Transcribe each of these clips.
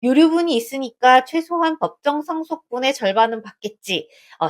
유류분이 있으니까 최소한 법정 상속분의 절반은 받겠지.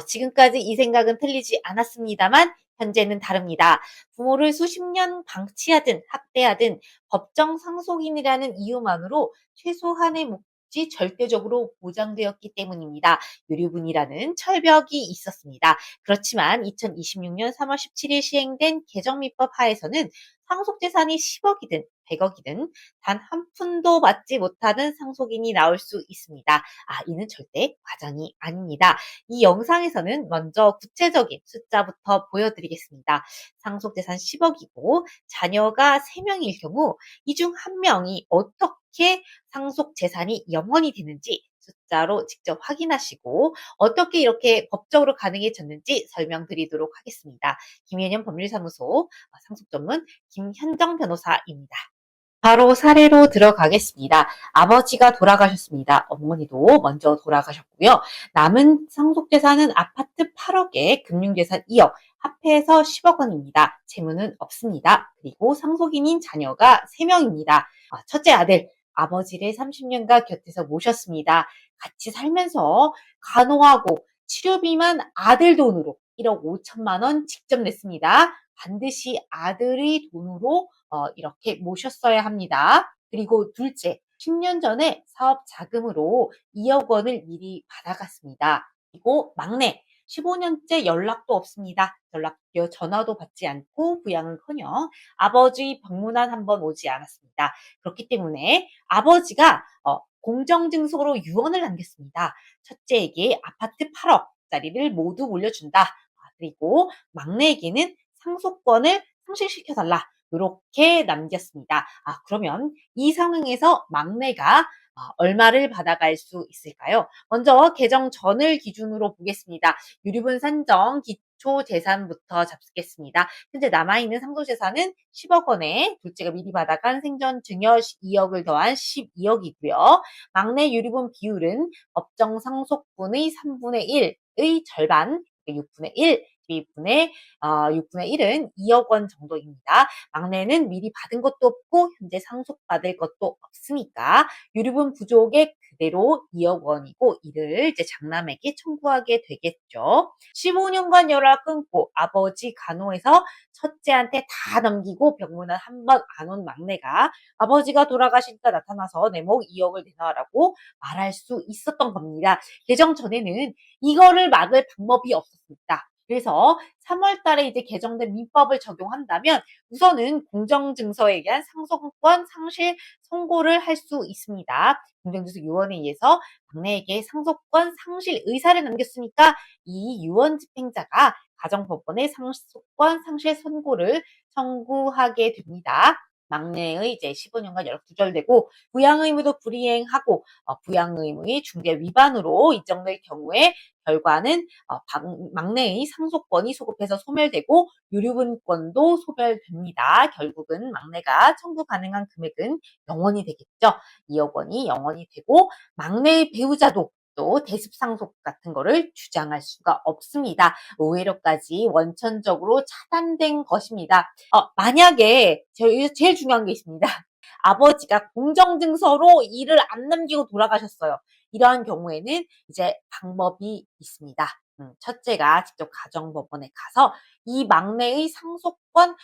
지금까지 이 생각은 틀리지 않았습니다만 현재는 다릅니다. 부모를 수십 년 방치하든 학대하든 법정 상속인이라는 이유만으로 최소한의 몫이 절대적으로 보장되었기 때문입니다. 유류분이라는 철벽이 있었습니다. 그렇지만 2026년 3월 17일 시행된 개정민법 하에서는 상속재산이 10억이든 100억이든 단 한 푼도 받지 못하는 상속인이 나올 수 있습니다. 이는 절대 과장이 아닙니다. 이 영상에서는 먼저 구체적인 숫자부터 보여드리겠습니다. 상속재산 10억이고 자녀가 3명일 경우 이 중 1명이 어떻게 상속재산이 영원이 되는지 숫자로 직접 확인하시고 어떻게 이렇게 법적으로 가능해졌는지 설명드리도록 하겠습니다. 김현현 법률사무소 상속전문 김현정 변호사입니다. 바로 사례로 들어가겠습니다. 아버지가 돌아가셨습니다. 어머니도 먼저 돌아가셨고요. 남은 상속재산은 아파트 8억에 금융재산 2억, 합해서 10억 원입니다. 채무는 없습니다. 그리고 상속인인 자녀가 3명입니다. 첫째 아들, 아버지를 30년간 곁에서 모셨습니다. 같이 살면서 간호하고 치료비만 아들 돈으로 1억 5천만 원 직접 냈습니다. 반드시 아들의 돈으로 이렇게 모셨어야 합니다. 그리고 둘째, 10년 전에 사업 자금으로 2억 원을 미리 받아갔습니다. 그리고 막내, 15년째 연락도 없습니다. 전화도 받지 않고 부양은커녕 아버지 방문한 한번 오지 않았습니다. 그렇기 때문에 아버지가 공정증서로 유언을 남겼습니다. 첫째에게 아파트 8억짜리를 모두 물려준다. 그리고 막내에게는 상속권을 상실시켜달라. 이렇게 남겼습니다. 그러면 이 상황에서 막내가 얼마를 받아갈 수 있을까요? 먼저 개정 전을 기준으로 보겠습니다. 유류분 산정 기초 재산부터 잡겠습니다. 현재 남아있는 상속재산은 10억 원에 둘째가 미리 받아간 생전 증여 2억을 더한 12억이고요. 막내 유류분 비율은 법정 상속분의 3분의 1의 절반, 6분의 1, 2분의 6분의 1은 2억 원 정도입니다. 막내는 미리 받은 것도 없고 현재 상속받을 것도 없으니까 유류분 부족에 그대로 2억 원이고 이를 이제 장남에게 청구하게 되겠죠. 15년간 연락 끊고 아버지 간호해서 첫째한테 다 넘기고 병문안 한 번 안 온 막내가 아버지가 돌아가시니까 나타나서 내 목 2억을 내놔라고 말할 수 있었던 겁니다. 개정 전에는 이거를 막을 방법이 없었습니다. 그래서 3월 달에 이제 개정된 민법을 적용한다면 우선은 공정증서에 의한 상속권 상실 선고를 할 수 있습니다. 공정증서 유언에 의해서 막내에게 상속권 상실 의사를 남겼으니까 이 유언 집행자가 가정법원에 상속권 상실 선고를 청구하게 됩니다. 막내의 이제 15년간 연락 두절되고 부양 의무도 불이행하고 부양 의무의 중대 위반으로 인정될 경우에 결과는 막내의 상속권이 소급해서 소멸되고 유류분권도 소멸됩니다. 결국은 막내가 청구 가능한 금액은 영원히 되겠죠. 2억 원이 영원히 되고 막내의 배우자도 또 대습상속 같은 거를 주장할 수가 없습니다. 오히려까지 원천적으로 차단된 것입니다. 만약에 제일 중요한 게 있습니다. 아버지가 공정증서로 일을 안 남기고 돌아가셨어요. 이러한 경우에는 이제 방법이 있습니다. 첫째가 직접 가정법원에 가서 이 막내의 상속권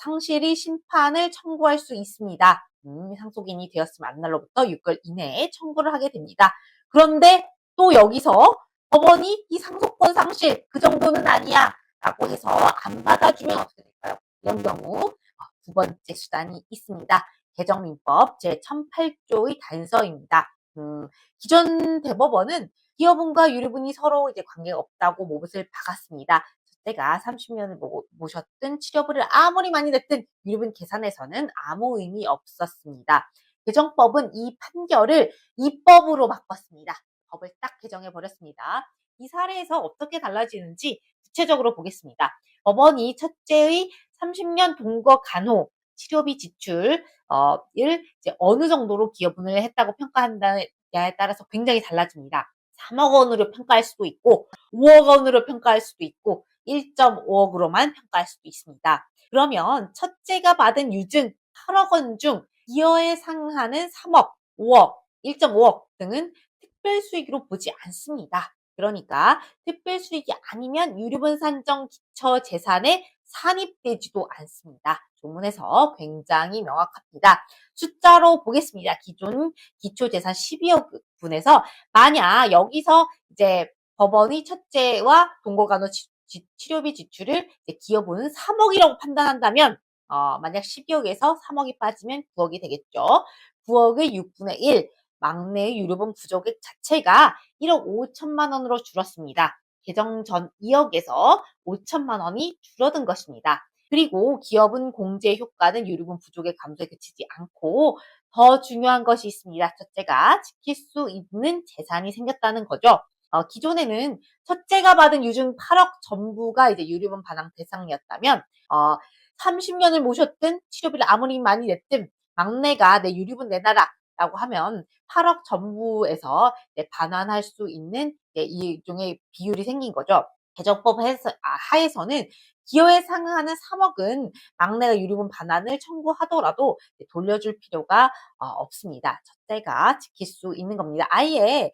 상실의 심판을 청구할 수 있습니다. 상속인이 되었으면 안날로부터 6개월 이내에 청구를 하게 됩니다. 그런데 또 여기서 법원이 이 상속권 상실 그 정도는 아니야 라고 해서 안 받아주면 어떻게 될까요? 이런 경우 두 번째 수단이 있습니다. 개정민법 제1008조의 단서입니다. 기존 대법원은 기여분과 유류분이 서로 이제 관계가 없다고 못을 박았습니다. 첫째가 30년을 모셨든 치료비를 아무리 많이 냈든 유류분 계산에서는 아무 의미 없었습니다. 개정법은 이 판결을 입법으로 바꿨습니다. 법을 딱 개정해 버렸습니다. 이 사례에서 어떻게 달라지는지 구체적으로 보겠습니다. 법원이 첫째의 30년 동거 간호 치료비 지출을 이제 어느 정도로 기여분을 했다고 평가한다냐에 따라서 굉장히 달라집니다. 3억 원으로 평가할 수도 있고 5억 원으로 평가할 수도 있고 1.5억으로만 평가할 수도 있습니다. 그러면 첫째가 받은 유증 8억 원 중 기여에 상하는 3억, 5억 1.5억 등은 특별수익으로 보지 않습니다. 그러니까 특별수익이 아니면 유류분 산정 기초재산에 산입되지도 않습니다. 조문에서 굉장히 명확합니다. 숫자로 보겠습니다. 기존 기초재산 12억 분에서 만약 여기서 이제 법원이 첫째와 동거간호 치료비 지출을 기여분은 3억이라고 판단한다면 만약 12억에서 3억이 빠지면 9억이 되겠죠. 9억의 6분의 1, 막내의 유류분 부족액 자체가 1억 5천만 원으로 줄었습니다. 개정 전 2억에서 5천만 원이 줄어든 것입니다. 그리고 기업은 공제 효과는 유류분 부족의 감소에 그치지 않고 더 중요한 것이 있습니다. 첫째가 지킬 수 있는 재산이 생겼다는 거죠. 기존에는 첫째가 받은 유증 8억 전부가 이제 유류분 반환 대상이었다면 30년을 모셨든 치료비를 아무리 많이 냈든 막내가 내 유류분 내놔라 라고 하면 8억 전부에서 반환할 수 있는 일종의 비율이 생긴 거죠. 개정법 하에서는 기여에 상응하는 3억은 막내가 유류분 반환을 청구하더라도 돌려줄 필요가 없습니다. 첫째가 지킬 수 있는 겁니다. 아예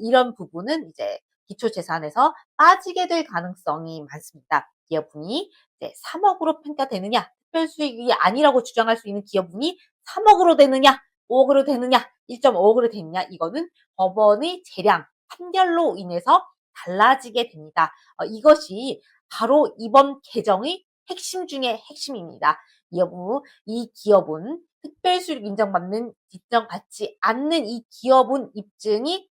이런 부분은 이제 기초재산에서 빠지게 될 가능성이 많습니다. 기여분이 이제 3억으로 평가되느냐, 특별수익이 아니라고 주장할 수 있는 기여분이 3억으로 되느냐, 5억으로 되느냐, 1.5억으로 되느냐, 이거는 법원의 재량, 판결로 인해서 달라지게 됩니다. 이것이 바로 이번 개정의 핵심 중의 핵심입니다. 이 기업은 특별수익 인정받지 않는 이 기업은 입증이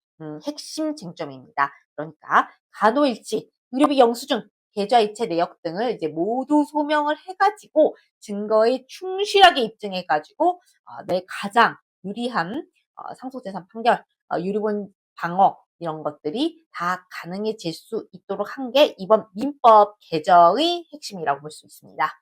핵심 쟁점입니다. 그러니까 간호일치, 의료비 영수증, 계좌이체 내역 등을 이제 모두 소명을 해가지고 증거에 충실하게 입증해가지고 내 가장 유리한 상속재산 판결, 유류분 방어 이런 것들이 다 가능해질 수 있도록 한 게 이번 민법 개정의 핵심이라고 볼 수 있습니다.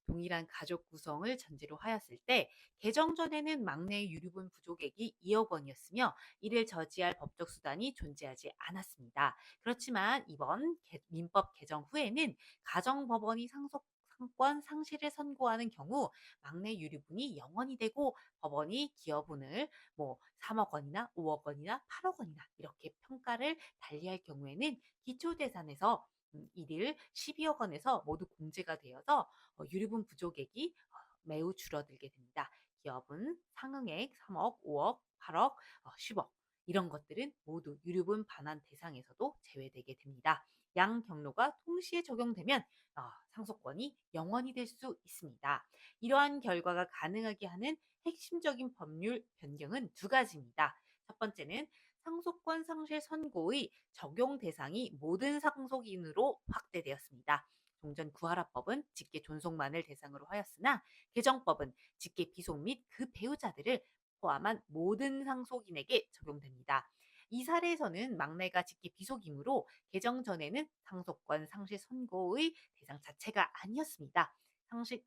동일한 가족 구성을 전제로 하였을 때 개정 전에는 막내 유류분 부족액이 2억 원이었으며 이를 저지할 법적 수단이 존재하지 않았습니다. 그렇지만 이번 민법 개정 후에는 가정법원이 상권 상실을 선고하는 경우 막내 유류분이 0원이 되고 법원이 기여분을 3억 원이나 5억 원이나 8억 원이나 이렇게 평가를 달리할 경우에는 기초재산에서 이를 12억 원에서 모두 공제가 되어서 유류분 부족액이 매우 줄어들게 됩니다. 기업은 상응액 3억, 5억, 8억, 10억 이런 것들은 모두 유류분 반환 대상에서도 제외되게 됩니다. 양 경로가 동시에 적용되면 상속권이 0원이 될 수 있습니다. 이러한 결과가 가능하게 하는 핵심적인 법률 변경은 두 가지입니다. 첫 번째는 상속권 상실 선고의 적용 대상이 모든 상속인으로 확대되었습니다. 종전 구하라법은 직계 존속만을 대상으로 하였으나 개정법은 직계 비속 및 그 배우자들을 포함한 모든 상속인에게 적용됩니다. 이 사례에서는 막내가 직계 비속이므로 개정 전에는 상속권 상실 선고의 대상 자체가 아니었습니다.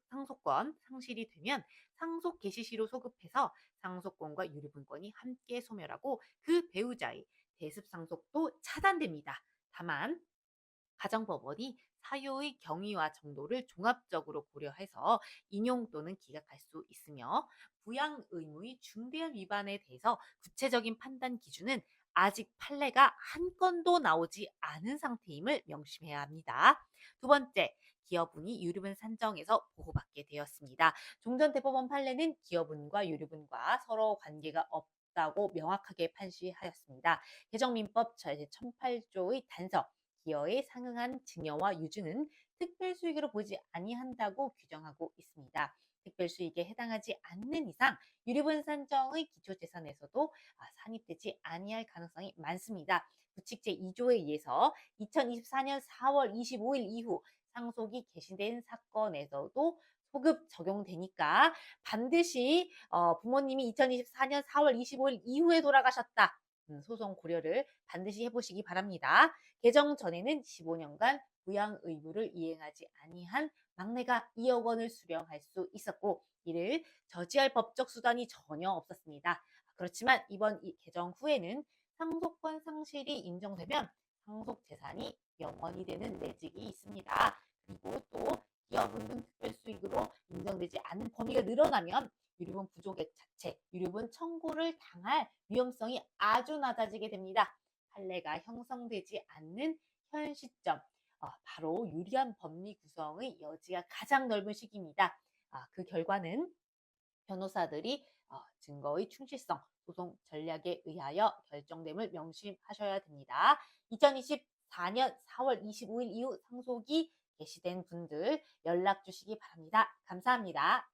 상속권 상실이 되면 상속 개시 시로 소급해서 상속권과 유류분권이 함께 소멸하고 그 배우자의 대습 상속도 차단됩니다. 다만 가정법원이 사유의 경위와 정도를 종합적으로 고려해서 인용 또는 기각할 수 있으며 부양 의무의 중대한 위반에 대해서 구체적인 판단 기준은 아직 판례가 한 건도 나오지 않은 상태임을 명심해야 합니다. 두 번째, 기여분이 유류분 산정에서 보호받게 되었습니다. 종전 대법원 판례는 기여분과 유류분과 서로 관계가 없다고 명확하게 판시하였습니다. 개정민법 제1008조의 단서 기여에 상응한 증여와 유증은 특별수익으로 보지 아니한다고 규정하고 있습니다. 특별수익에 해당하지 않는 이상 유류분 산정의 기초재산에서도 산입되지 아니할 가능성이 많습니다. 부칙 제2조에 의해서 2024년 4월 25일 이후 상속이 개시된 사건에서도 소급 적용되니까 반드시 부모님이 2024년 4월 25일 이후에 돌아가셨다. 소송 고려를 반드시 해보시기 바랍니다. 개정 전에는 15년간 부양 의무를 이행하지 아니한 막내가 2억 원을 수령할 수 있었고 이를 저지할 법적 수단이 전혀 없었습니다. 그렇지만 이번 개정 후에는 상속권 상실이 인정되면 상속 재산이 0원이 되는 매직이 있습니다. 그리고 또 기업은 특별수익으로 인정되지 않는 범위가 늘어나면 유류분 부족액 자체, 유류분 청구를 당할 위험성이 아주 낮아지게 됩니다. 판례가 형성되지 않는 현 시점, 바로 유리한 법리 구성의 여지가 가장 넓은 시기입니다. 그 결과는 변호사들이 증거의 충실성, 소송 전략에 의하여 결정됨을 명심하셔야 됩니다. 2024년 4월 25일 이후 상속이 개시된 분들 연락 주시기 바랍니다. 감사합니다.